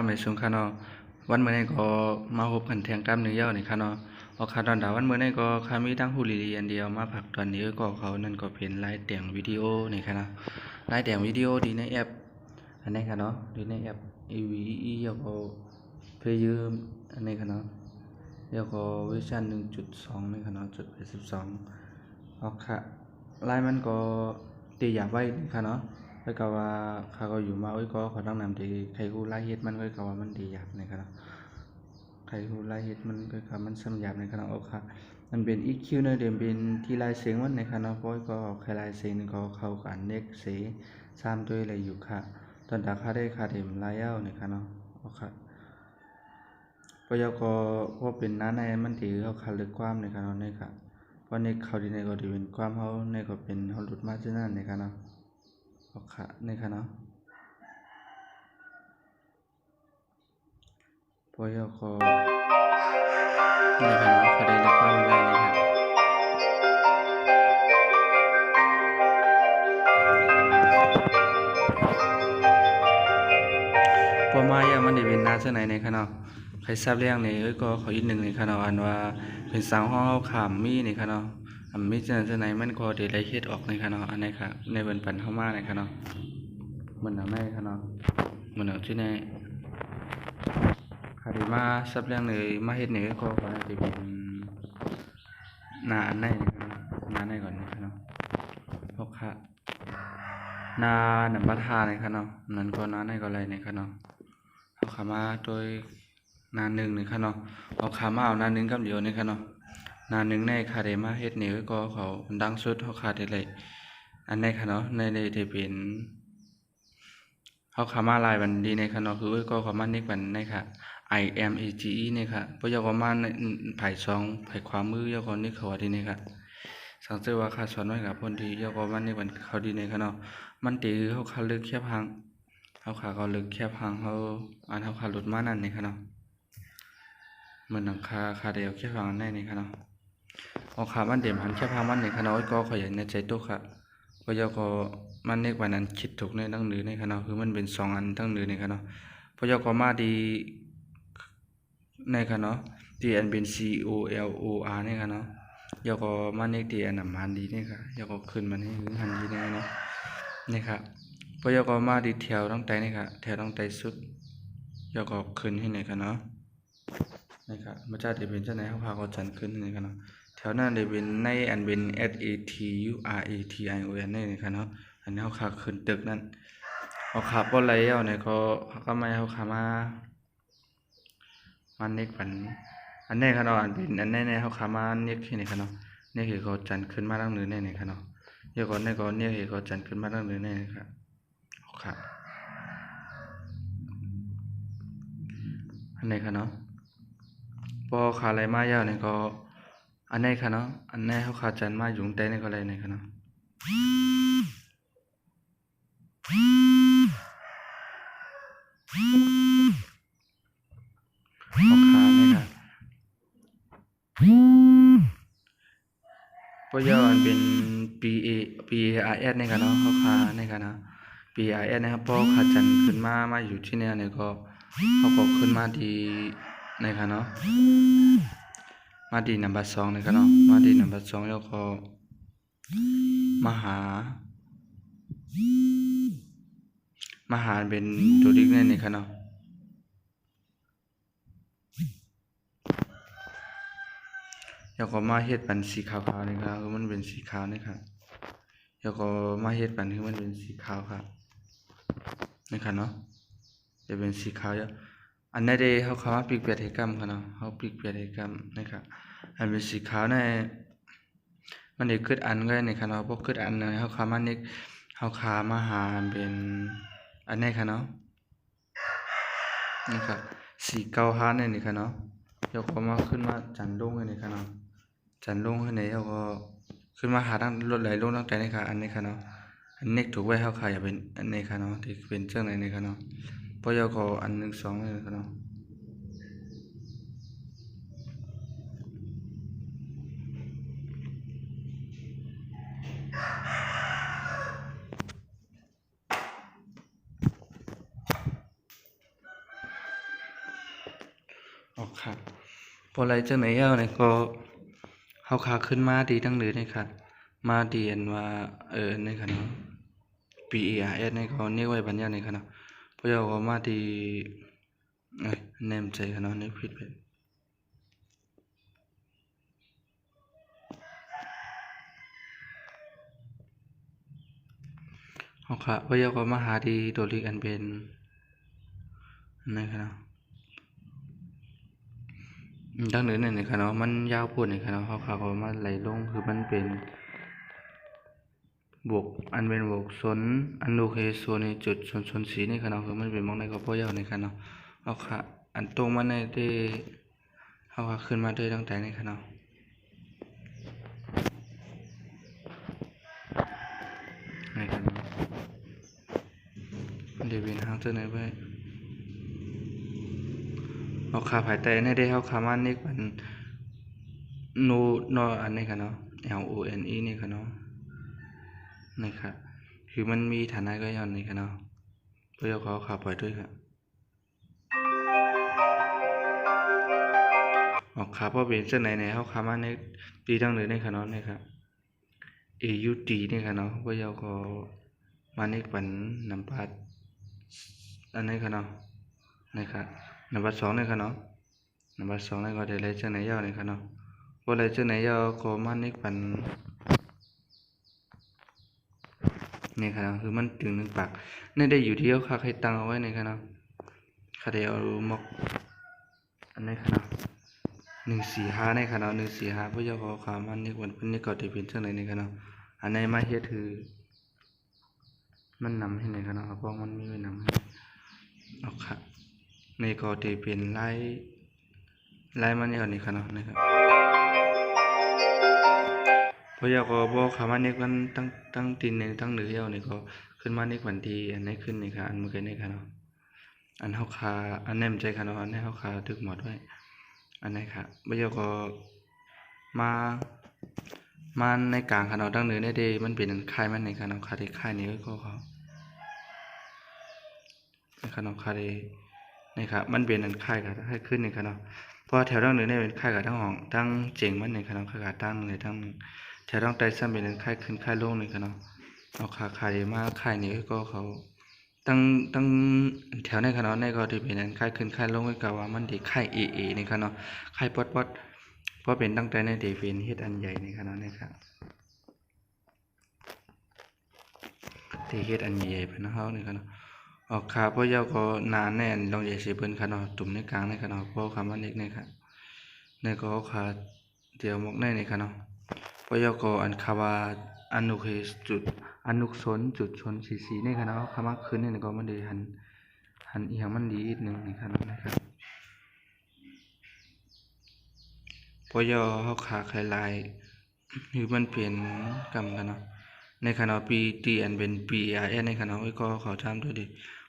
ำในช่วงค่ะเนาะวันเมื่อนี้ก็มาพบกันแทงกล้ามเนื้อยาวนี่ค่ะเนาะค่ะตอนดาวันเมื่อนี้ก็ค่ะมีทั้งผู้ลีอันเดียวมาผักตอนนี้ก็เขานั่นก็เป็นไลฟ์แต่งวิดีโอนี่ค่ะเนาะไลฟ์แต่งวิดีโอดีในแอปอันนี้ค่ะเนาะดีในแอป AVE แล้วก็เพย์ยืมอันนี้ค่ะเนาะแล้วก็เวอร์ชัน 1.2 นี่ค่ะเนาะ.82ค่ะไลฟ์มันก็ตีอยากไว้นี่ค่ะเนาะแล้วก็ว่าเขาก็อยู่มาไว้ก็ขอต้องนำที่ใครรู้รายเฮ็ดมันก็ว่ามันดีอยากนะครับใครรู้รายเฮ็ดมันก็คือมันซ้ำหยาบในคณะโอค่ะมันเป็น EQ เนอะเดี๋ยวเป็นที่ลายเสียงมันในคณะเพราะก็ใครลายเสียงก็เข้ากันเน็กเส3ด้วยอะไรอยู่ค่ะตอนดาค่าได้ค่าเต็มลายเย้าในคณะโอค่ะพยก็พอเป็นนั้นในมันถือเขาขาลึกความในคณะในค่ะเพราะในเขาดีในก็ถือเป็นความเขาในก็เป็นเขาหลุดมาจากนั้นในคณะค่ะในค่ะเนาะพอยก็ในค่ะเนาะเขาได้รับความได้ในค่ะพอมาอย่างมันได้เป็นนาเท่าไหนในค่ะเนาะใครทราบเรื่องนี้ก็ขออีกหนึ่งในค่ะเนาะอันว่าเป็นสาวห้องขามมีในค่ะเนาะมีเท่าไหนมันก็ได้เฮ็ดออกในค่ะเนาะอันนี้ค่ะในบรรปันเข้ามาในค่ะเนาะมันเอาได้ค่ะเนาะมันเอาที่ไหนคาริมาซับเรื่องเลยมาเฮ็ดนี่ก็ขอให้เป็นนาอันไหนนาไหนก่อนนะครับเนาะเพราะค่ะนาหนับประทานนะครับเนาะนั่นก็นาไหนก็อะไรนะครับเนาะเอาขามาโดยนาหนึ่งนะครับเนาะเอาขามาเอานาหนึ่งกับเดียวนะครับเนาะนาหนึ่งในคาเดมาเฮ็ดนี่ก็เขาดังสุดเขาขาดได้เลยอันนี้ค่ะเนาะในได้เป็นเขาขามาลายบันดีในค่ะเนาะคือก็เขามาเน็กบันในค่ะ IMAGE นี่ค่ะพยากรณ์มาไผ่สองไผ่ความมือยากรณ์นี่เขาว่าดีนี่ค่ะสังเกตว่าค่าสอนน้อยกับคนที่ยากรณ์มันนี่มันเขาดีในค่ะเนาะมันตีเขาขาลึกแคบหางเขาขาเขาลึกแคบหางเขาอันเขาขาหลุดมานั่นนี่ค่ะเนาะเหมือนหลังคาเดียวแคบหางนั่นนี่ค่ะเนาะเอาขามันเด่มหันแคบหางมันนี่ค่ะเนาะก็ขยันในใจตุกค่ะพยากรณ์มันเน็กวันนั้นคิดถูกในทั้งหนึ่งในค่ะเนาะคือมันเป็น2 อันทั้งหนึ่งนี่ค่ะเนาะพยากรณ์มาดีในค่ะเนาะที่อันเป็น COLOR นี่ค่ะเนาะยก็มาเน็กที่อันนำหันดีนี่ค่ะยก็ขึ้นมานี่หันดีนี่เนาะนี่ค่ะพยก็มาดีแถวต้องไตนี่ค่ะแถวต้องไตสุดยก็ขึ้นให้ไหนค่ะเนาะนี่ค่ะมาจากที่เป็นเจ้าไหนเขาพาก็จันขึ้นนี่ค่ะเนาะแถวนั้นได้เป็นในอันเป็น SATURATION นี่ค่ะเนาะอันนี้เขาขาขึ้นตึกนั่นเอาขาบ่ไหลเอาเนี่ยก็ไม่เอาขามามันเน็กปันอันนี้ค่ะเนาะอันเป็นอันนี้เนี่ยเขาขามาเน็กที่นี่ค่ะเนาะนี่คือเขาจันขึ้นมาตั้งเนื้อนี่ค่ะเนาะเดี๋ยวก่อนนี่ก็เนี่ยคือเขาจันขึ้นมาตั้งเนื้อนี่ค่ะค่ะอันนี้ค่ะเนาะพอขาอะไรมายาวเนี่ยก็อันนี้ค่ะเนาะอันนี้เขาขาจันมาอยู่แต่นี่ก็อะไรนี่ค่ะเนาะเอาขานี่ค่ะพอยาวอันเป็น PARS นี่ค่ะเนาะเขาขานี่ค่ะเนาะ PARS นะครับพอขาจันขึ้นมาอยู่ที่เนี่ยเนี่ยก็เขาก็ขึ้นมาที่นี่ค่ะเนาะมาดีนัมเบอร์2นะครับเนาะมาดีนัมเบอร์2แล้วก็มาหาเป็นตัวดิกนี่นะครับเนาะแล้วก็มาเฮ็ดเป็นสีขาวๆนี่ครับคือมันเป็นสีขาวนี่ครับแล้วก็มาเฮ็ดเป็นคือมันเป็นสีขาวครับนี่ครับเนาะจะเป็นสีขาวอันนี้ได้เขามาปิกเปลี่ยนให้กรรมครับเนาะเขาปิกเปลี่ยนให้กรรมนะครับอันเป็นสีขาวนี่มันได้เกิดอันก็นี่ครับเนาะพวกเกิดอันเนี่ยเขามานี่เขามาหาเป็นอันนี้ครับเนาะนี่ครับสีเกาหานี่ครับเนาะแล้วก็มาขึ้นมาจันลงนี่ครับเนาะจันลงให้ไหนแล้วก็ขึ้นมาหาทางรถไหลลงตั้งแต่นี่ครับอันนี้ครับเนาะอันนี้ถูกไว้เขาอย่าเป็นอันนี้ครับเนาะที่เป็นเจ้าไหนนี่ครับเนาะพอยก็อัน1 2นี่ครับเนาะ ออกค่ะพอไรจังไหนเอาเนี่ยก็เฮาขาขึ้นมาดีทั้งเหนือนี่ค่ะมาดีอันว่านี่ค่ะเนาะ PERS นี่ก็เรียกไว้บัญญัตินี่ค่ะเนาะพอก็มาดีเนมใจค่ะเนาะนี่ผิดไปเฮาค่ะพอก็มาหาดีตัวลีกอันเป็นนี่ค่ะเนาะดังเหนือนี่ค่ะเนาะมันยาวโพดนี่ค่ะเนาะเฮาขาก็มาไหลลงคือมันเป็นบวกอันเป็นบวก0อันโอเคส่วนในจุด004นี่ค่ะเนาะคือมันเป็นมองได้ก็พอยาวนี่ค่ะเนาะเฮาค่ะอันตรงมาในได้เฮาค่ะขึ้นมาได้ตั้งแต่นี่ค่ะเนาะนี่ค่ะเนาะเดี๋ยวเป็นทางเจอไหนไว้เฮาค่ะภายใต้ในได้เฮาค่ะมานี่มันโนอันนี้ค่ะเนาะ LONE นี่ค่ะเนาะนี่ค่ะคือมันมีฐานะก็ย้อนนี่ค่ะเนาะเพื่อเขาขับปล่อยด้วยค่ะออกขาเพราะเป็นเส้นไหนเขาขามาในตีทั้งเลยในค่ะเนาะนี่ค่ะ AUD นี่ค่ะเนาะเพื่อเขามาในปันนำปัดอันนี้ค่ะเนาะนี่ค่ะนำปัด2นี่ค่ะเนาะนำปัด2นี่ก็ได้เลยเส้นไหนยาวนี่ค่ะเนาะพอเลยเส้นไหนยาวก็มาในปันนี่ค่ะคือมันถึง1 ปากนี่ได้อยู่ที่เขาขาใครตั้งเอาไว้นี่ค่ะเนาะค่ะเดี๋ยวเอามอกอันนี้ค่ะเนาะ145ในค่ะเนาะ145เพื่อจะขอความอันนี้วันเพิ่นนี่ก็ได้เป็นจังได๋นี่ค่ะเนาะอันไหนมาเฮ็ดคือมันนำให้นี่ค่ะเนาะเพราะมันมีไว้นำให้เอาค่ะนี่ก็ได้เป็นลายมันนี่ก่อนนี่ค่ะเนาะนะครับเพราะอยากก็บอกคำว่านี่กันตั้งตีนนี่ตั้งเหนือเฮานี่ก็ขึ้นมานี่วันที่อันนี้ขึ้นนี่ค่ะอันเมื่อกี้นี่ค่ะเนาะอันเฮาคาอันแนมใจค่ะเนาะอันนี้เฮาคาถึกหมดไว้อันนี้ค่ะบ่อยากก็มาในกลางค่ะเนาะดังเหนือได้เดมันเป็นค่ายมันในค่ะเนาะค่ายที่ค่ายนี้ก็เขาในค่ะเนาะค่ายนี่ครับมันเป็นอันค่ายค่ะให้ขึ้นนี่ค่ะเนาะเพราะแถวดังเหนือได้เป็นค่ายกับทั้งห้องทั้งเจ๋งมันในค่ะเนาะค่ายกับตั้งเลยทั้งแถวดังใต้ซ้ำเป็นอันค่ายขึ้นค่ายลงนี่ค่ะเนาะเอาค่ายมาค่ายนี้ก็เขาตั้งแถวในค่ะเนาะในก็ที่เป็นอันค่ายขึ้นค่ายลงก็ว่ามันที่ค่าย AA นี่ค่ะเนาะค่ายป๊อดเพราะเป็นตั้งแต่ในเดฟินเฮ็ดอันใหญ่นี่ค่ะเนาะนี่ครับที่เฮ็ดอันใหญ่ๆเพิ่นเฮานี่ค่ะเนาะออกขาเพราะยาวก็นานแน่นลองใหญ่สิเพิ่นค่ะเนาะตุ่มในกลางนี่ค่ะเนาะเพราะคำว่าเล็กนี่ค่ะในก็ขาเดียวมกในนี่ค่ะเนาะเพราะยาวก็อันคาว่าอนุเคจุดอนุสนจุดชนสีนี่ค่ะเนาะคำว่าขึ้นนี่ก็มันได้หันอีหยังมันดีอีกนึงนี่ค่ะเนาะนะครับเพราะยาวเฮาขาคลายคือมันเปลี่ยนกรรมกันเนาะในขณะ PT อันเป็น PRS ในขณะก็ขอถามด้วยดิ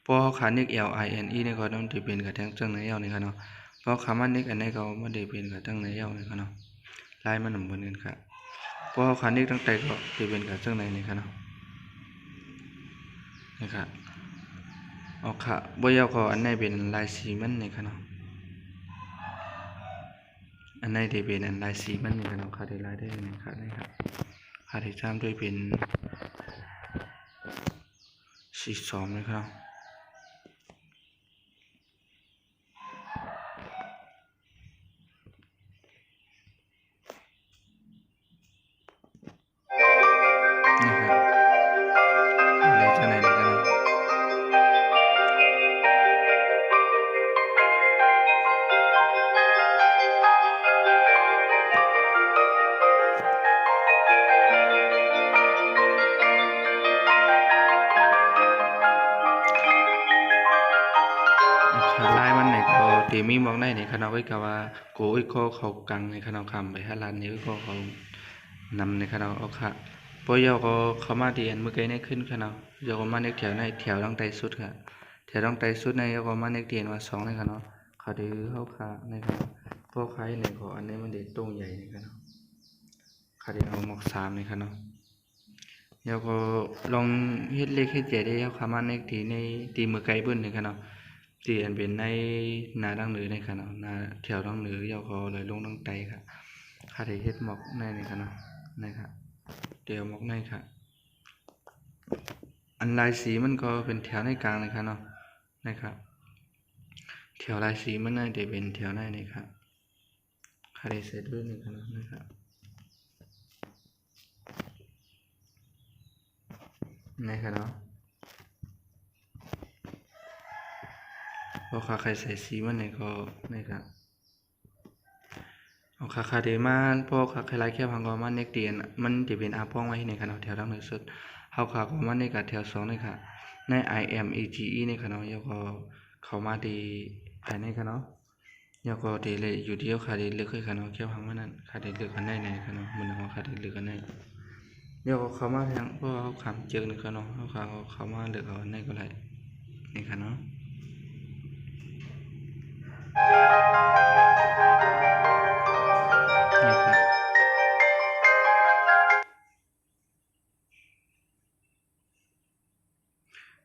เพราะขานิก LINE นี่ก็ต้องเป็นกับทั้งจังไหนเอาในขณะเพราะคำว่านิกอันนี้ก็บ่ได้เป็นกับจังไหนเอาในขณะลายมันเหมือนกันครับเพราะขานิกตั้งแต่ก็สิเป็นกับจังไหนในขณะนะครับเอาค่ะบ่ยาวก็อันไหนเป็นลายสีมันในขณะอันไหนที่เป็นอันลายสีมันในขณะค่ะได้ลายได้นะครับนะครับค่ะที่ตามด้วยเป็นสี2นะครับนี่ครับได้จังไหนนะครับลายมันนี่ก็ที่มีมองได้นี่คณะไว้ก็ว่าโกอีกก็เขากังในคณะคำไปหาร้านนี้ก็เขานำในคณะเอาค่ะเพราะยาวก็เข้ามาที่อันเมื่อกี้นี่ขึ้นคณะยาวก็มาในแถวในแถวตั้งแต่สุดค่ะแถวตั้งแต่สุดในยาวก็มาในเตียนว่า2ในคณะเขาได้เขาค่ะในคณะพวกใครในก็อันนี้มันเด็ดตรงใหญ่ในคณะเขาได้เอาหมอก3ในคณะยาวก็ลองเฮ็ดเล็กเฮ็ดใหญ่ได้ยาวเข้ามาในที่ในตีมือไกลเบิ้นในคณะ ตีอันเป็นในนาดังเหนือในค่ะเนาะนาแถวดังเหนือยาวก็เลยลงดังไตค่ะค่าได้เฮ็ดหมอกในนี่ค่ะเนาะนี่ค่ะเดี๋ยวหมอกในค่ะอันลายสีมันก็เป็นแถวในกลางเลยค่ะเนาะนะครับแถวลายสีมันน่าจะเป็นแถวในนี่ค่ะค่าได้เสร็จด้วยนี่ค่ะเนาะนะครับนี่ค่ะเนาะพอค่าใครใส่สีมันนี่ก็นี่ครับเอาค่าเดมาพอค่าใครลายแค่พังก็มันเน็กเดียนมันจะเป็นอาป้องไว้ในค่ะเนาะแถวดังเหนือสุดเฮาค่าก็มันในกับแถว2นี่ค่ะใน IMAGE นี่ค่ะเนาะแล้วก็เข้ามาที่ภายในค่ะเนาะแล้วก็ที่เลยอยู่ที่ค่าได้เลือกให้ค่ะเนาะแค่พังมันนั้นค่าได้เลือกกันได้ในค่ะเนาะมันของค่าได้เลือกกันได้เดี๋ยวเข้ามาทางเพราะเขาขำเจอนี่ค่ะเนาะเขาเข้ามาเลือกเอาอันไหนก็ได้นี่ค่ะเนาะนี่ครับ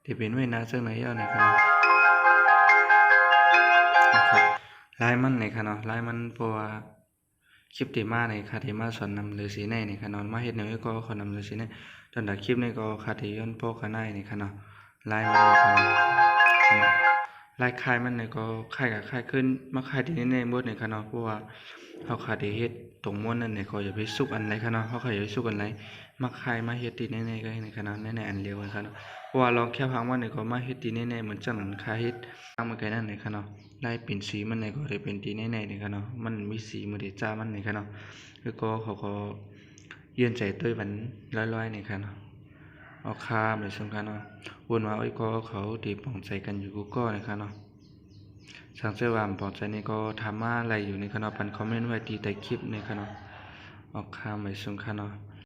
ที่เป็นไว้นาซึ่งไหนเอานี่ค่ะเนาะนะครับลายมันนี่ค่ะเนาะลายมันเพราะว่าคลิปที่มาในค่ะที่มาสอนนำฤาษีในนี่ค่ะเนาะมาเฮ็ดแนวก็ขอนำฤาษีในตอนดักคลิปนี่ก็ค่ะที่ย้อนโปกค่ะในนี่ค่ะเนาะลายมันนี่ค่ะเนาะลายคายมันนี่ก็คล้ายกับคล้ายขึ้นมาคล้ายที่แน่ๆหมดนี่ค่ะเนาะเพราะว่าเฮาค่ะได้เฮ็ดตรงม้วนนั่นนี่ก็อย่าไปสุกอันไหนค่ะเนาะเฮาก็อย่าไปสุกอันไหนมาคายมาเฮ็ดที่แน่ๆก็นี่ค่ะเนาะแน่ๆอันเดียวกันค่ะเนาะเพราะว่าลองแค่พังว่านี่ก็มาเฮ็ดที่แน่ๆเหมือนจังนั้นคายเฮ็ดตามมันก็นั่นนี่ค่ะเนาะลายเป็นสีมันนี่ก็ได้เป็นที่แน่ๆนี่ค่ะเนาะมันมีสีมันได้จ้ามันนี่ค่ะเนาะคือก็เขาก็เยือนใจด้วยมันร้อยๆนี่ค่ะเนาะเอาคาไม่สำคัญเนาะวนว่าก็เขาที่ปองใจกันอยู่กูก็นี่ค่ะเนาะสังเกตว่าปองใจนี่ก็ทำมาอะไรอยู่นี่ค่ะเนาะปันคอมเมนต์ไว้ที่ใต้คลิปนี่ค่ะเนาะเอาคาไม่สำคัญเนาะ